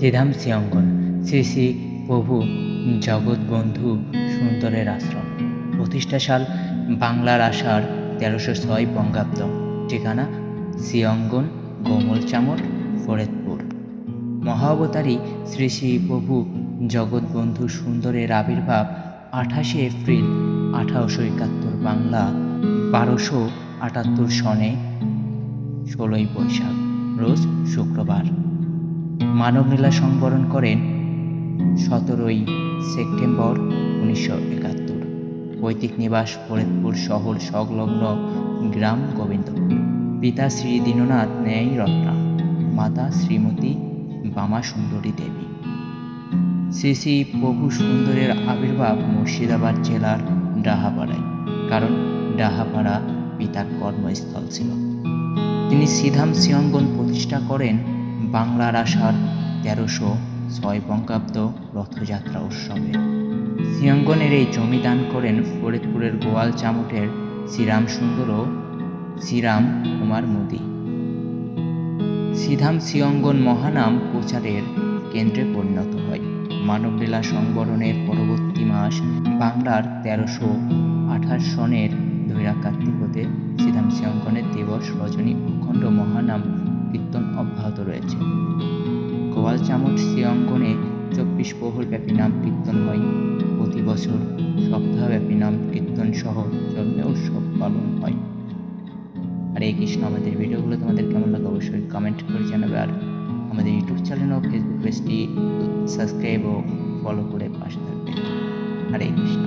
শ্রীধাম শ্রীঅঙ্গন শ্রী শ্রী প্রভু জগৎবন্ধু সুন্দরের আশ্রম। প্রতিষ্ঠা সাল বাংলার আষাঢ় 1306 বঙ্গাব্দ। ঠিকানা শ্রীঅঙ্গন, গোমলচামট, ফরিদপুর। মহাবতারী শ্রী শ্রী প্রভু জগৎবন্ধু সুন্দরের আবির্ভাব 28 এপ্রিল 1871 বাংলা 1278 সনে 16ই বৈশাখ রোজ শুক্রবার। মানবলীলা সংবরণ করেন 17ই সেপ্টেম্বর 1971। পৈতৃক নিবাস ফরিদপুর শহর সংলগ্ন গ্রাম গোবিন্দপুর। পিতা শ্রী দীননাথ ন্যায় রত্না, মাতা শ্রীমতী বামা সুন্দরী দেবী। শ্রী শ্রী প্রভু সুন্দরের আবির্ভাব মুর্শিদাবাদ জেলার ডাহাপাড়ায়, কারণ ডাহাপাড়া পিতার কর্মস্থল ছিল। তিনি শ্রীধাম শ্রীঅঙ্গন প্রতিষ্ঠা করেন বাংলার আষাঢ় 1306 বঙ্গাব্দ রথযাত্রা উৎসবে। শ্রীঅঙ্গনের এই জমি দান করেন ফরিদপুরের গোয়ালচামটের শ্রীরাম সুন্দর ও শ্রীরাম কুমার মোদী। শ্রীধাম শ্রীঅঙ্গন মহানাম প্রচারের কেন্দ্রে পরিণত হয়। মানবলীলা সংবরণের পরবর্তী মাস বাংলার 1328 সনের ধৈরা কার্তিক হতে শ্রীধাম শ্রীঅঙ্গনের দিবস রজনী অখণ্ড মহানাম কীর্তন অব্যাহত রয়েছে। গোয়ালচামট শ্রীঅঙ্গনে 24 প্রহর ব্যাপী নাম কীর্তন হয়। প্রতি বছর সপ্তাহব্যাপী নাম কীর্তন সহ ধর্মীয় উৎসব পালন হয়। আর এই কৃষ্ণ, আমাদের ভিডিওগুলো তোমাদের কেমন লাগে অবশ্যই কমেন্ট করে জানাবে। আর আমাদের ইউটিউব চ্যানেল ও ফেসবুক পেজটি সাবস্ক্রাইব ও ফলো করে পাশে থাকবে। হরে কৃষ্ণ।